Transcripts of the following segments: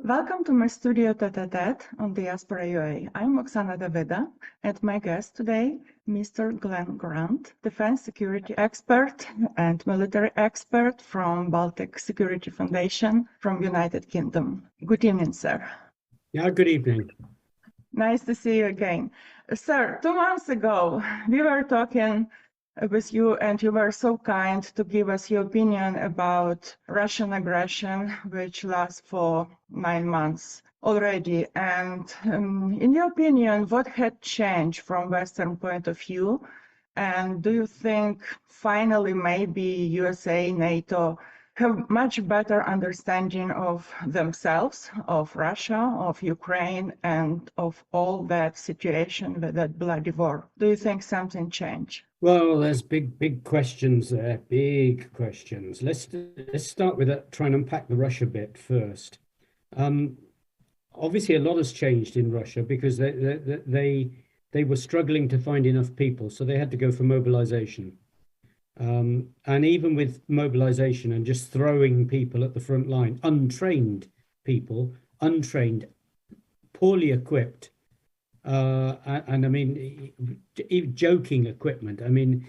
Welcome to my studio tete-a-tete on Diaspora UA. I'm Oksana Davida, and my guest today, Mr. Glen Grant, defense security expert and military expert from Baltic Security Foundation from United Kingdom. Good evening, sir. Yeah, good evening. Nice to see you again. Sir, 2 months ago, we were talking with you, and you were so kind to give us your opinion about Russian aggression, which lasts for 9 months already. And in your opinion, what had changed from Western point of view? And do you think finally maybe USA, NATO have much better understanding of themselves, of Russia, of Ukraine, and of all that situation with that bloody war? Do you think something changed? Well, there's big questions there, big questions. Let's start with that, try and unpack the Russia bit first. Obviously, a lot has changed in Russia because they were struggling to find enough people, so they had to go for mobilization. And even with mobilization and just throwing people at the front line, untrained people, poorly equipped, and I mean, even joking equipment. I mean,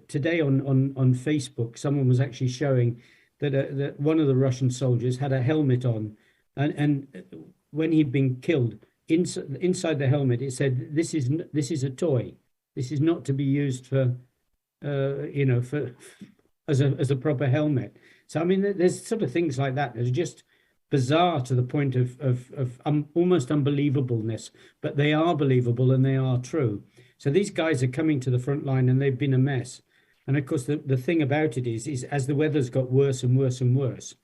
today on Facebook, someone was actually showing that one of the Russian soldiers had a helmet on, and when he'd been killed, inside the helmet it said, "This is a toy. This is not to be used for." As a proper helmet. So I mean, there's sort of things like that that are just bizarre to the point of almost unbelievableness, but they are believable and they are true. So these guys are coming to the front line and they've been a mess. And of course, the thing about it is as the weather's got worse and worse and worse,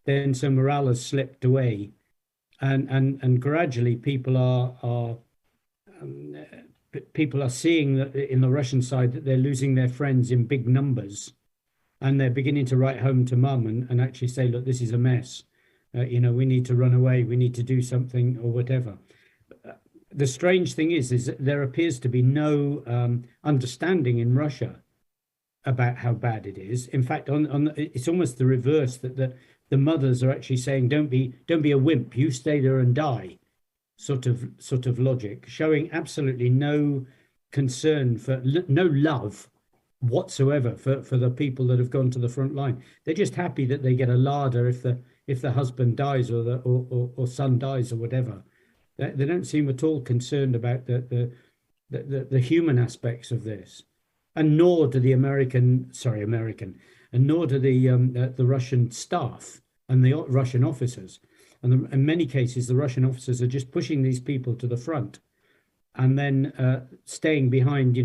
then some morale has slipped away, and gradually people are seeing that in the Russian side that they're losing their friends in big numbers, and they're beginning to write home to mum and actually say, look, this is a mess. We need to run away. We need to do something or whatever. The strange thing is that there appears to be no understanding in Russia about how bad it is. In fact, it's almost the reverse, that the mothers are actually saying, don't be a wimp. You stay there and die. Sort of logic, showing absolutely no concern no love whatsoever for the people that have gone to the front line. They're just happy that they get a larder if the husband dies or son dies or whatever. They don't seem at all concerned about the human aspects of this, and nor do the and nor do the Russian staff and the Russian officers. And in many cases, the Russian officers are just pushing these people to the front and then staying behind,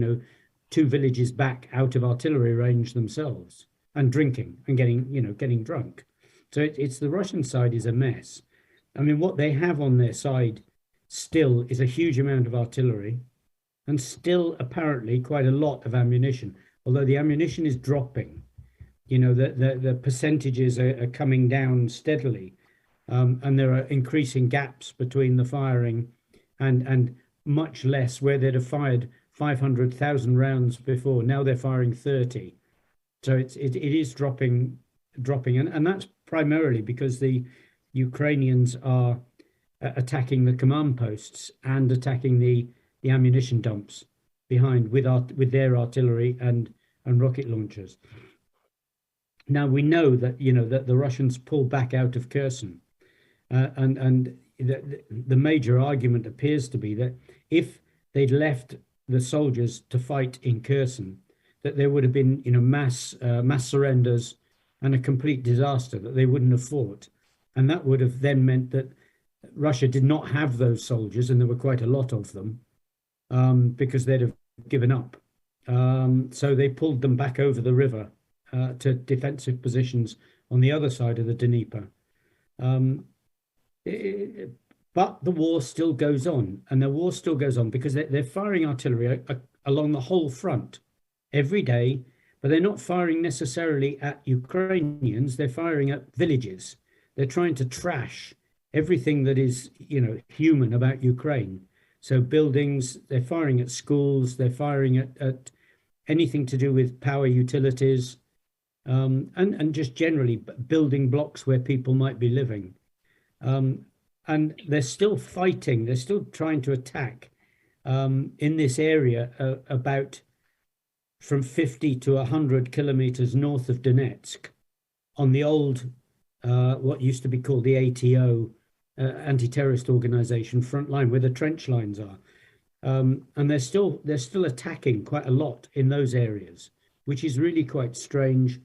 2 villages back out of artillery range themselves, and drinking and getting drunk. So it's the Russian side is a mess. I mean, what they have on their side still is a huge amount of artillery and still apparently quite a lot of ammunition, although the ammunition is dropping. The percentages are coming down steadily. And there are increasing gaps between the firing and much less where they'd have fired 500,000 rounds before. Now they're firing 30. So it is dropping. And that's primarily because the Ukrainians are attacking the command posts and attacking the ammunition dumps behind with their artillery and rocket launchers. Now we know that, that the Russians pull back out of Kherson. And the major argument appears to be that if they'd left the soldiers to fight in Kherson, that there would have been, mass surrenders and a complete disaster, that they wouldn't have fought. And that would have then meant that Russia did not have those soldiers, and there were quite a lot of them, because they'd have given up. So they pulled them back over the river to defensive positions on the other side of the Dnieper. But the war still goes on, and the war still goes on because they're firing artillery along the whole front every day, but they're not firing necessarily at Ukrainians. They're firing at villages. They're trying to trash everything that is, human about Ukraine. So buildings, they're firing at schools, they're firing at anything to do with power utilities, and just generally building blocks where people might be living. and they're still fighting. They're still trying to attack in this area about from 50 to 100 kilometers north of Donetsk on the old, what used to be called the ATO, anti-terrorist organization front line, where the trench lines are. And they're still attacking quite a lot in those areas, which is really quite strange.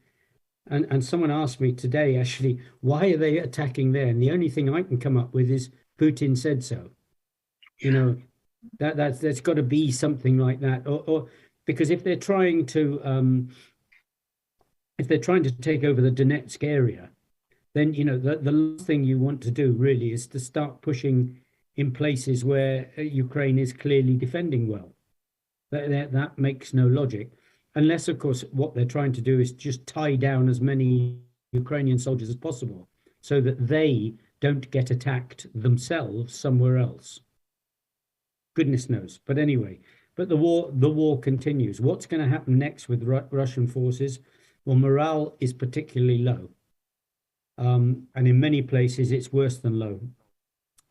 And someone asked me today, actually, why are they attacking there? And the only thing I can come up with is Putin said so. You know, that's got to be something like that, or because if they're trying to take over the Donetsk area, then the last thing you want to do really is to start pushing in places where Ukraine is clearly defending well. That makes no logic, unless, of course, what they're trying to do is just tie down as many Ukrainian soldiers as possible so that they don't get attacked themselves somewhere else. Goodness knows. But anyway, the war continues. What's going to happen next with Russian forces? Well, morale is particularly low. And in many places, it's worse than low,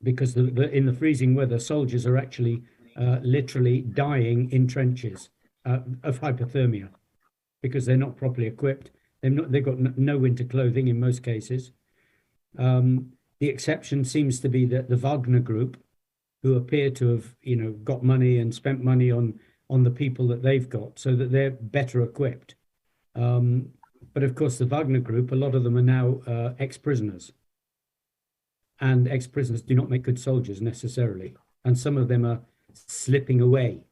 because in the freezing weather, soldiers are actually literally dying in trenches of hypothermia because they're not properly equipped. They've got no winter clothing in most cases. The exception seems to be that the Wagner group, who appear to have got money and spent money on the people that they've got, so that they're better equipped. But of course, the Wagner group, a lot of them are now ex-prisoners. And ex-prisoners do not make good soldiers necessarily. And some of them are slipping away.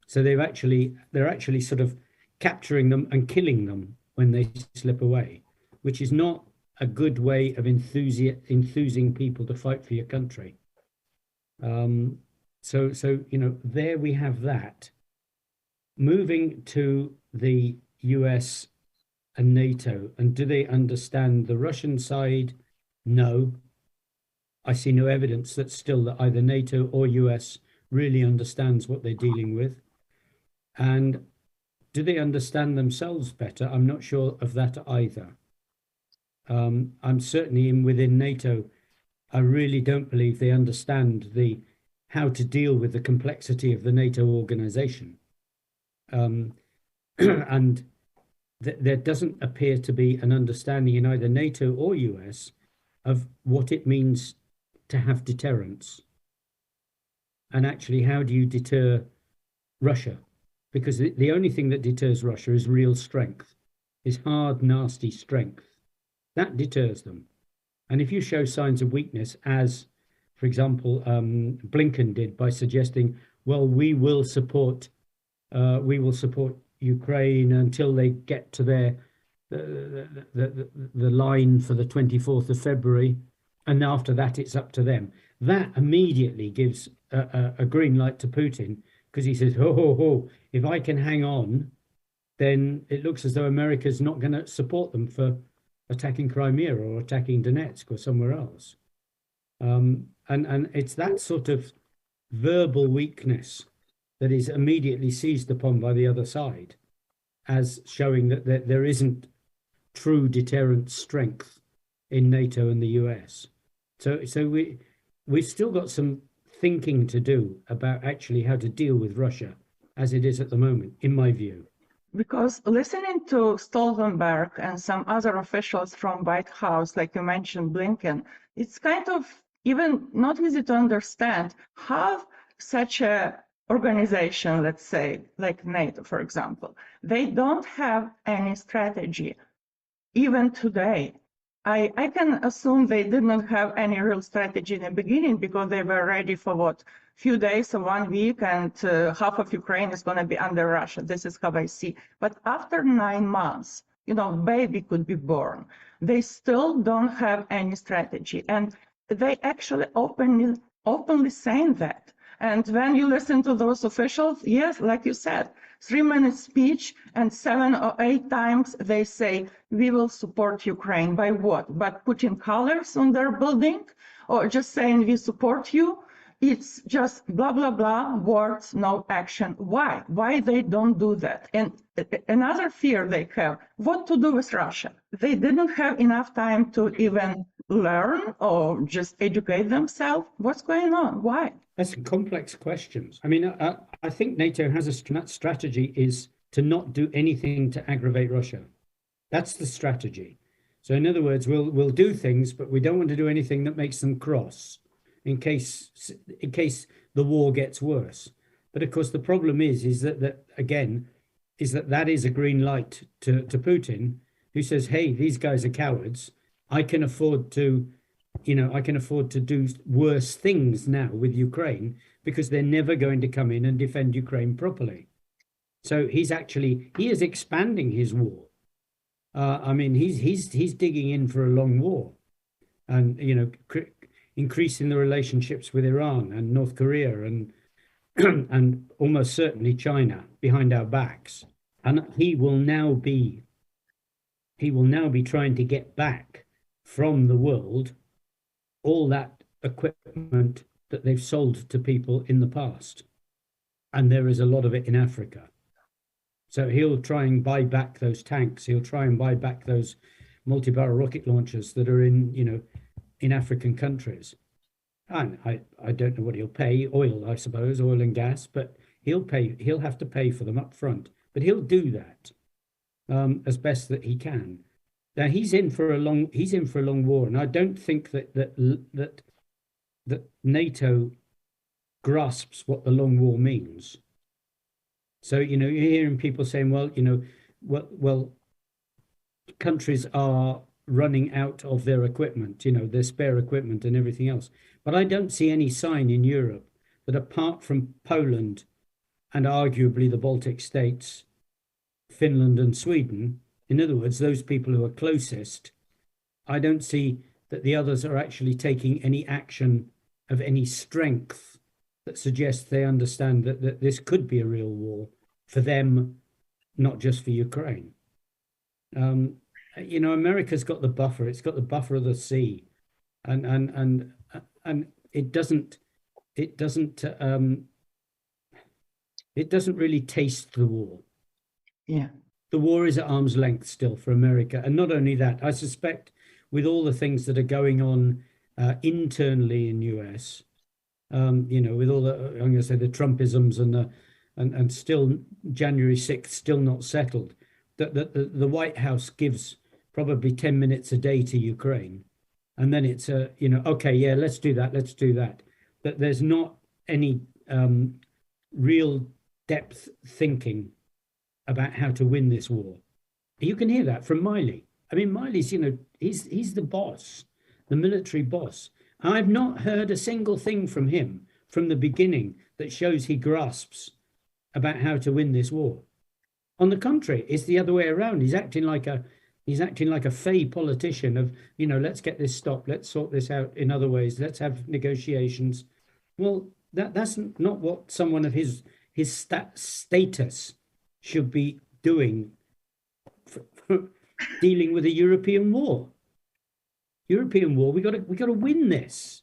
So they're actually sort of capturing them and killing them when they slip away, which is not a good way of enthusing people to fight for your country. So there we have that. Moving to the US and NATO, and do they understand the Russian side? No. I see no evidence that either NATO or US really understands what they're dealing with. And do they understand themselves better? I'm not sure of that either. I'm certainly within NATO. I really don't believe they understand how to deal with the complexity of the NATO organization. And there doesn't appear to be an understanding in either NATO or US of what it means to have deterrence. And actually, how do you deter Russia? Because the only thing that deters Russia is real strength, is hard, nasty strength. That deters them. And if you show signs of weakness, as, for example, Blinken did by suggesting, well, we will support Ukraine until they get to the line for the 24th of February, and after that it's up to them. That immediately gives a green light to Putin, because he says, if I can hang on, then it looks as though America's not going to support them for attacking Crimea or attacking Donetsk or somewhere else. And it's that sort of verbal weakness that is immediately seized upon by the other side as showing that there isn't true deterrent strength in NATO and the US. So we've still got some thinking to do about actually how to deal with Russia as it is at the moment, in my view. Because listening to Stoltenberg and some other officials from White House, like you mentioned, Blinken, it's kind of even not easy to understand how such a organization, let's say, like NATO, for example, they don't have any strategy, even today. I can assume they did not have any real strategy in the beginning, because they were ready for what, few days or 1 week, and half of Ukraine is going to be under Russia. This is how I see. But after 9 months, baby could be born. They still don't have any strategy, and they actually openly saying that. And when you listen to those officials, yes, like you said, 3-minute speech, and 7 or 8 times they say, we will support Ukraine. By what? By putting colors on their building, or just saying we support you? It's just blah, blah, blah, words, no action. Why? Why they don't do that? And another fear they have, what to do with Russia? They didn't have enough time to even learn or just educate themselves? What's going on? Why? That's complex questions. I mean, I think NATO has a strategy is to not do anything to aggravate Russia. That's the strategy. So in other words, we'll do things, but we don't want to do anything that makes them cross in case the war gets worse. But of course, the problem is that again, that is a green light to Putin, who says, hey, these guys are cowards. I can afford to do worse things now with Ukraine because they're never going to come in and defend Ukraine properly. So he is expanding his war. I mean, he's digging in for a long war, and increasing the relationships with Iran and North Korea and and almost certainly China behind our backs. And he will now be trying to get back from the world all that equipment that they've sold to people in the past. And there is a lot of it in Africa. So he'll try and buy back those tanks. He'll try and buy back those multi-barrel rocket launchers that are in African countries. And I don't know what he'll pay, oil, I suppose, oil and gas, but he'll have to pay for them up front. But he'll do that as best that he can. Now he's in for a long war, and I don't think that NATO grasps what the long war means. So you're hearing people saying, well, countries are running out of their equipment, their spare equipment and everything else. But I don't see any sign in Europe that, apart from Poland and arguably the Baltic states, Finland and Sweden, in other words, those people who are closest, I don't see that the others are actually taking any action of any strength that suggests they understand that this could be a real war for them, not just for Ukraine. America's got the buffer. It's got the buffer of the sea, and it doesn't really taste the war. Yeah. The war is at arm's length still for America. And not only that, I suspect with all the things that are going on internally in US, with all the, I'm going to say, the Trumpisms and still January 6th still not settled, that the White House gives probably 10 minutes a day to Ukraine. And then it's, okay, yeah, let's do that. But there's not any real depth thinking about how to win this war. You can hear that from Miley. I mean, Miley's, he's the boss, the military boss. I've not heard a single thing from him from the beginning that shows he grasps about how to win this war. On the contrary, it's the other way around. He's acting like a fey politician of, let's get this stopped, let's sort this out in other ways, let's have negotiations. Well, that's not what someone of his status should be doing for dealing with a European war. We got to win this.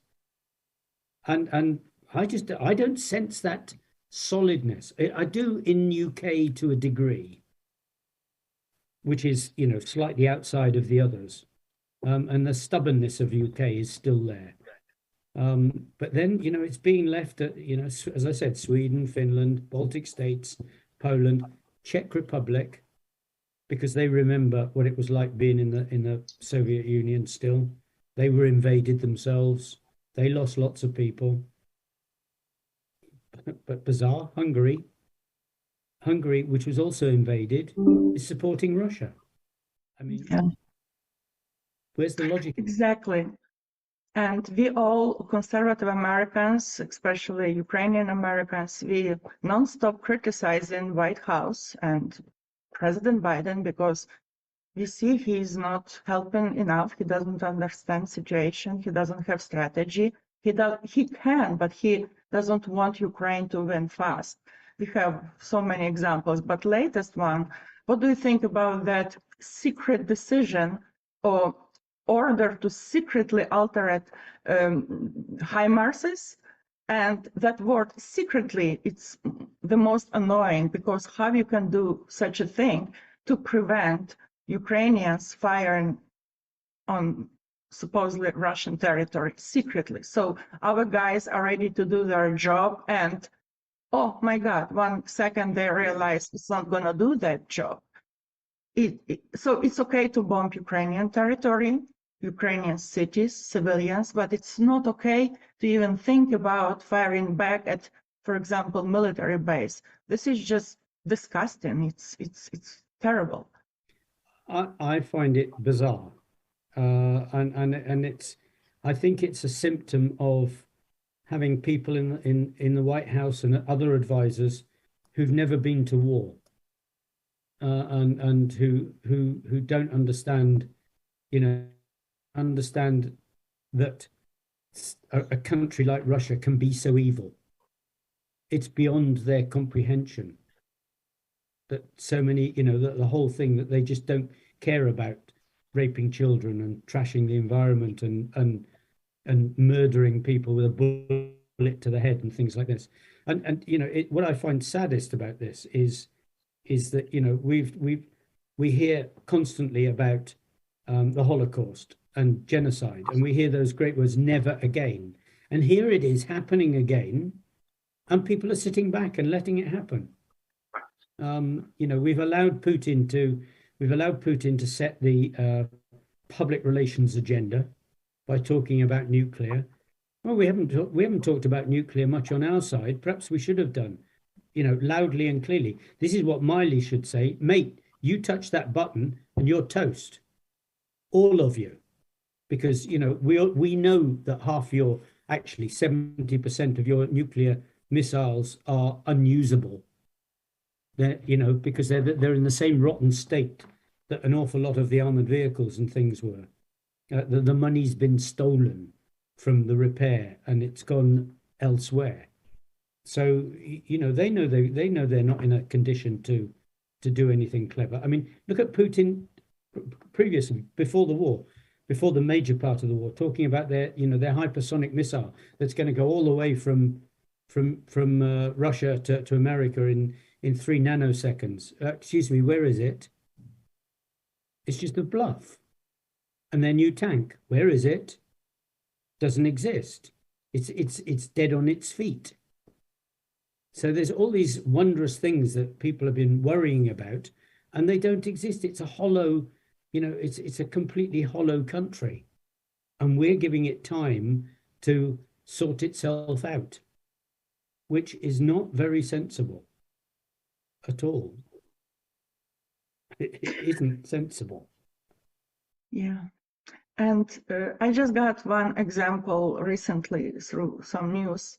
And I don't sense that solidness. I do in UK to a degree, which is slightly outside of the others, and the stubbornness of UK is still there. But then it's being left at as I said, Sweden, Finland, Baltic states, Poland, Czech Republic, because they remember what it was like being in the Soviet Union. Still, they were invaded themselves. They lost lots of people. But bizarre, Hungary, which was also invaded, is supporting Russia. I mean, yeah. Where's the logic? Exactly. And we all conservative Americans, especially Ukrainian Americans, we non-stop criticizing White House and President Biden because we see he's not helping enough. He doesn't understand situation. He doesn't have strategy. He can, but he doesn't want Ukraine to win fast. We have so many examples, but latest one, what do you think about that secret decision or order to secretly alter HIMARSes? And that word secretly, it's the most annoying, because how you can do such a thing to prevent Ukrainians firing on supposedly Russian territory secretly. So our guys are ready to do their job, and oh my God, 1 second they realize it's not going to do that job. So it's okay to bomb Ukrainian territory, Ukrainian cities, civilians, but it's not okay to even think about firing back at, for example, military base. This is just disgusting. It's terrible. I find it bizarre, and it's. I think it's a symptom of having people in the White House and other advisors who've never been to war, and who don't understand, understand that a country like Russia can be so evil. It's beyond their comprehension. That so many, the whole thing that they just don't care about raping children and trashing the environment and murdering people with a bullet to the head and things like this. And what I find saddest about this is that we hear constantly about the Holocaust and genocide, and we hear those great words, never again. And here it is happening again, and people are sitting back and letting it happen. We've allowed Putin to set the public relations agenda by talking about nuclear. Well, we haven't talked about nuclear much on our side. Perhaps we should have done, loudly and clearly. This is what Miley should say, mate. You touch that button and you're toast, all of you, because we know that actually 70% of your nuclear missiles are unusable. Because they're in the same rotten state that an awful lot of the armored vehicles and things were. The money's been stolen from the repair and it's gone elsewhere. So they know they're not in a condition to do anything clever. I mean, look at Putin previously, before the war, before the major part of the war, talking about their hypersonic missile that's going to go all the way from Russia to America in 3 nanoseconds. Excuse me, where is it? It's just a bluff. And their new tank, where is it? Doesn't exist. It's dead on its feet. So there's all these wondrous things that people have been worrying about, and they don't exist. It's a hollow, it's a completely hollow country, and we're giving it time to sort itself out, which is not very sensible at all. It isn't sensible. Yeah. And I just got one example recently through some news,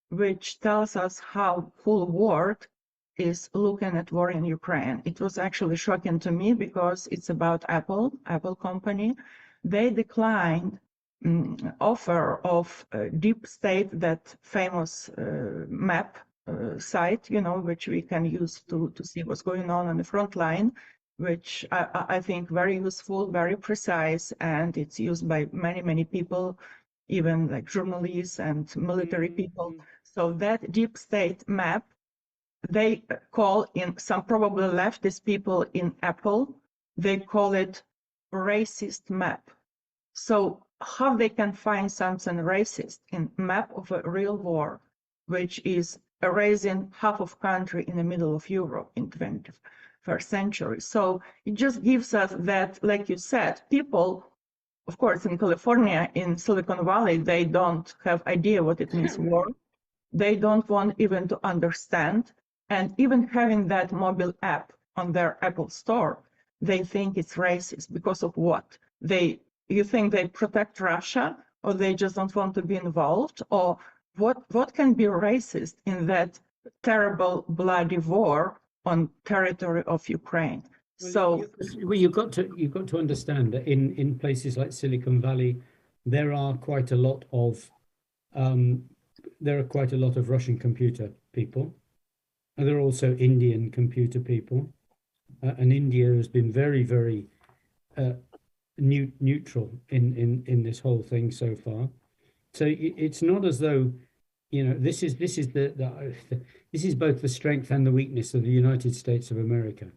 which tells us how full world is looking at war in Ukraine. It was actually shocking to me because it's about Apple company. They declined offer of Deep State, that famous map site, which we can use to see what's going on the front line, which I think very useful, very precise, and it's used by many people, even like journalists and military people. So that Deep State map, they call, in some probably leftist people in Apple, they call it racist map. So how they can find something racist in map of a real war, which is erasing half of country in the middle of Europe in 21st century. So it just gives us that, like you said, people, of course, in California, in Silicon Valley, they don't have idea what it means war. They don't want even to understand. And even having that mobile app on their Apple store, they think it's racist because of what? You think they protect Russia, or they just don't want to be involved? Or what can be racist in that terrible bloody war on territory of Ukraine? So you've got to understand that in places like Silicon Valley, there are quite a lot of Russian computer people, and there are also Indian computer people, and India has been very, very neutral in this whole thing so far. So it's not as though this is both the strength and the weakness of the United States of America,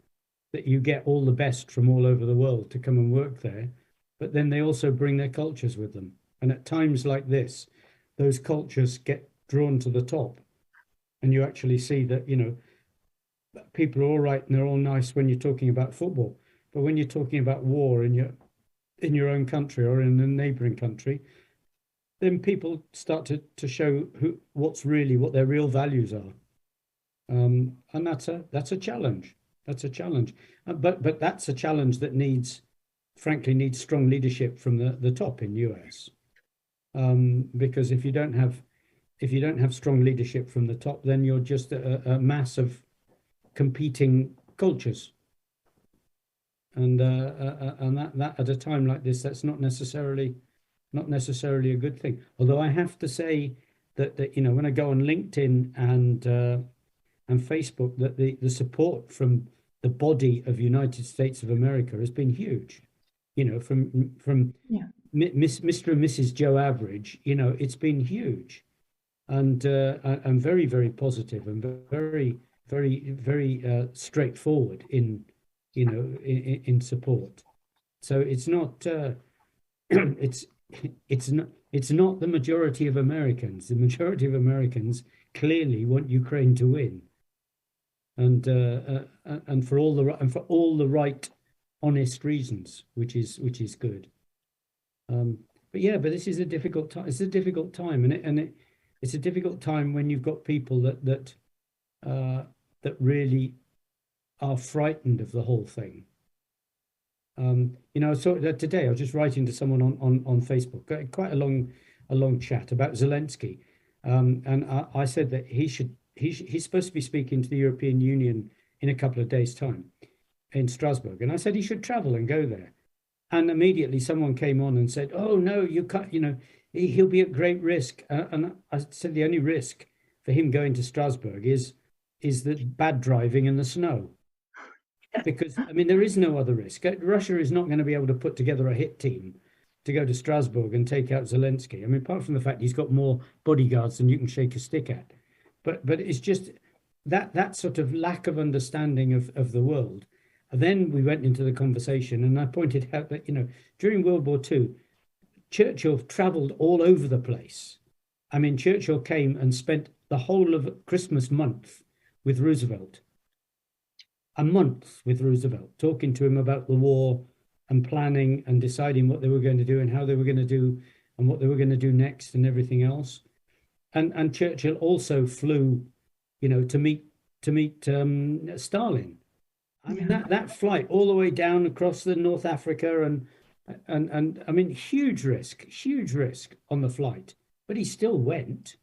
that you get all the best from all over the world to come and work there, but then they also bring their cultures with them. And at times like this, those cultures get drawn to the top. And you actually see that, people are all right and they're all nice when you're talking about football. But when you're talking about war in your own country or in a neighboring country, then people start to show what their real values are. And that's a challenge. That's a challenge. But that's a challenge that frankly needs strong leadership from the top in US. Because if you don't have strong leadership from the top, then you're just a mass of competing cultures. And that at a time like this, that's not necessarily a good thing. Although I have to say that when I go on LinkedIn and Facebook, that the support from the body of United States of America has been huge. From Yeah. Mr. and Mrs. Joe Average, it's been huge, and very, very positive and very, very, very straightforward in support. So it's not it's not the majority of Americans. The majority of Americans clearly want Ukraine to win, and for all the right, honest reasons, which is good. But this is a difficult time. It's a difficult time, it's a difficult time when you've got people that really are frightened of the whole thing. So today I was just writing to someone on Facebook, quite a long chat about Zelensky, and I said that he's supposed to be speaking to the European Union in a couple of days' time in Strasbourg, and I said he should travel and go there. And immediately someone came on and said, "Oh no, you can't. He'll be at great risk." And I said the only risk for him going to Strasbourg is the bad driving in the snow. Because there is no other risk. Russia is not going to be able to put together a hit team to go to Strasbourg and take out Zelensky. Apart from the fact he's got more bodyguards than you can shake a stick at, but it's just that sort of lack of understanding of the world. And then we went into the conversation, and I pointed out that during World War II, Churchill travelled all over the place. Churchill came and spent the whole of Christmas month with Roosevelt. A month with Roosevelt, talking to him about the war and planning and deciding what they were going to do and how they were going to do and what they were going to do next and everything else. And Churchill also flew, to meet Stalin. That flight all the way down across the North Africa and huge risk on the flight, but he still went.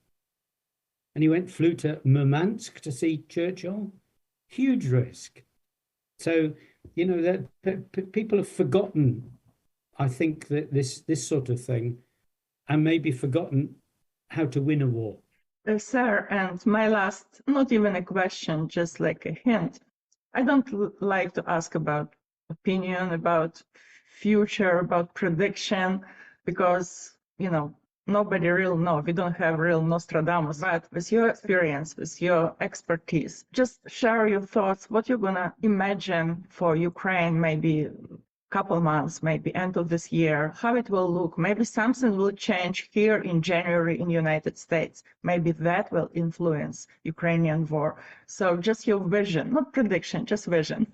And he flew to Murmansk to see Churchill. Huge risk. So, that people have forgotten, I think, that this sort of thing, and maybe forgotten how to win a war. Sir, and my last, not even a question, just like a hint. I don't like to ask about opinion, about future, about prediction, because, nobody really knows. We don't have real Nostradamus. But with your experience, with your expertise, just share your thoughts, what you're going to imagine for Ukraine, maybe a couple months, maybe end of this year, how it will look. Maybe something will change here in January in the United States. Maybe that will influence Ukrainian war. So just your vision, not prediction, just vision.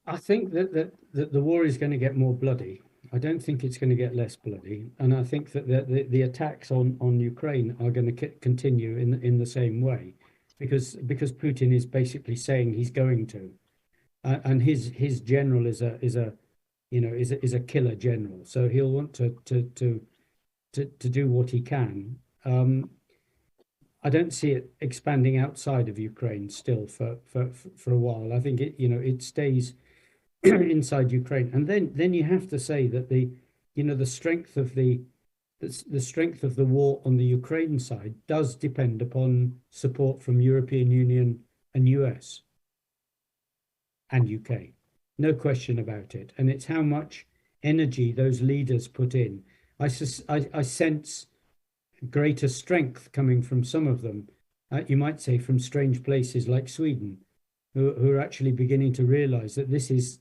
I think that the war is going to get more bloody. I don't think it's going to get less bloody, and I think that the attacks on Ukraine are going to continue in the same way, because Putin is basically saying he's going to, and his general is a killer general, so he'll want to do what he can. I don't see it expanding outside of Ukraine still for a while. I think it stays inside Ukraine, and then you have to say that the strength of the war on the Ukraine side does depend upon support from European Union and US and UK, no question about it. And it's how much energy those leaders put in. I sense greater strength coming from some of them. You might say from strange places like Sweden, who are actually beginning to realize that this is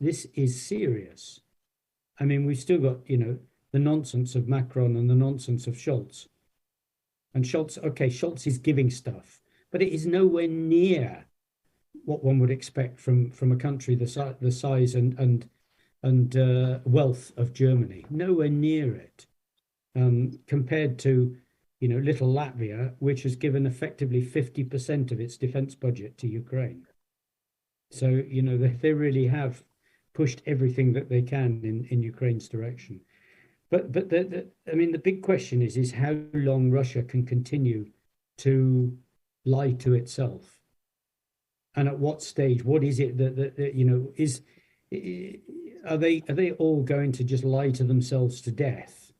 serious, I mean, we've still got, the nonsense of Macron and the nonsense of Scholz. And Scholz, okay, Scholz is giving stuff, but it is nowhere near what one would expect from a country the size and wealth of Germany. Nowhere near it, compared to, little Latvia, which has given effectively 50% of its defense budget to Ukraine. So, they really have pushed everything that they can in Ukraine's direction. But I mean, the big question is how long Russia can continue to lie to itself, and at what stage? What is it that are they all going to just lie to themselves to death,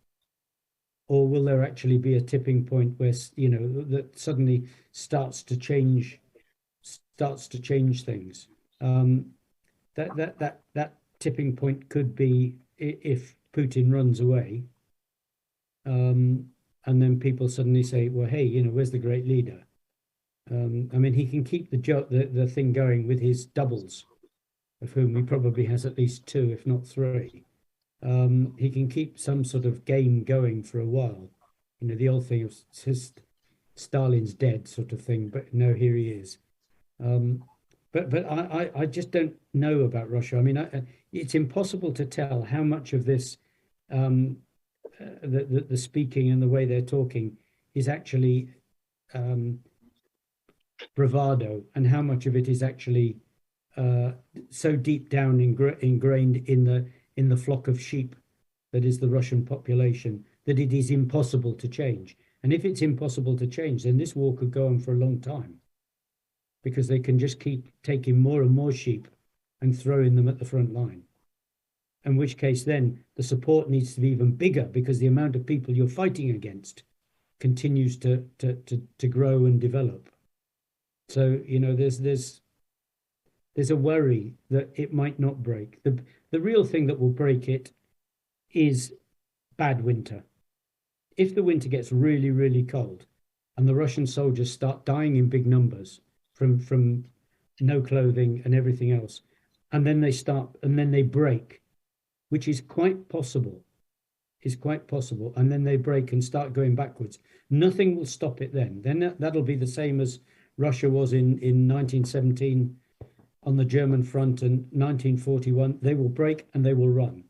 or will there actually be a tipping point where that suddenly starts to change things? That tipping point could be if Putin runs away, and then people suddenly say, well, hey, where's the great leader? I mean, he can keep the thing going with his doubles, of whom he probably has at least 2, if not 3. He can keep some sort of game going for a while. The old thing of Stalin's dead sort of thing, but no, here he is. But I just don't know about Russia. I mean, it's impossible to tell how much of this, the speaking and the way they're talking is actually bravado, and how much of it is actually so deep down ingrained in the flock of sheep that is the Russian population that it is impossible to change. And if it's impossible to change, then this war could go on for a long time, because they can just keep taking more and more sheep and throwing them at the front line. In which case, then the support needs to be even bigger, because the amount of people you're fighting against continues to grow and develop. So there's a worry that it might not break. The real thing that will break it is bad winter. If the winter gets really, really cold, and the Russian soldiers start dying in big numbers from no clothing and everything else, and then they break, which is quite possible, and then they break and start going backwards. Nothing will stop it then. Then that'll be the same as Russia was in 1917 on the German front, and 1941. They will break and they will run.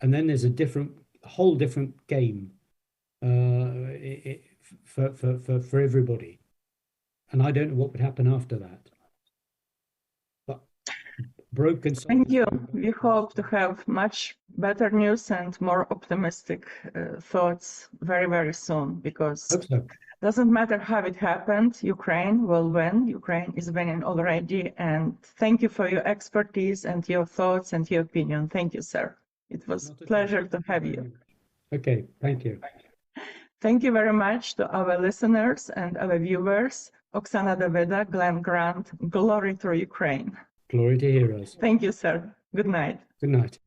And then there's a whole different game for everybody. And I don't know what would happen after that. But broken. Thank you. We hope to have much better news and more optimistic thoughts very, very soon, because so. Doesn't matter how it happened, Ukraine will win. Ukraine is winning already. And thank you for your expertise and your thoughts and your opinion. Thank you, sir. It was a pleasure to have you. Okay, thank you. Thank you very much to our listeners and our viewers. Oksana Davida, Glen Grant, glory to Ukraine. Glory to heroes. Thank you, sir. Good night. Good night.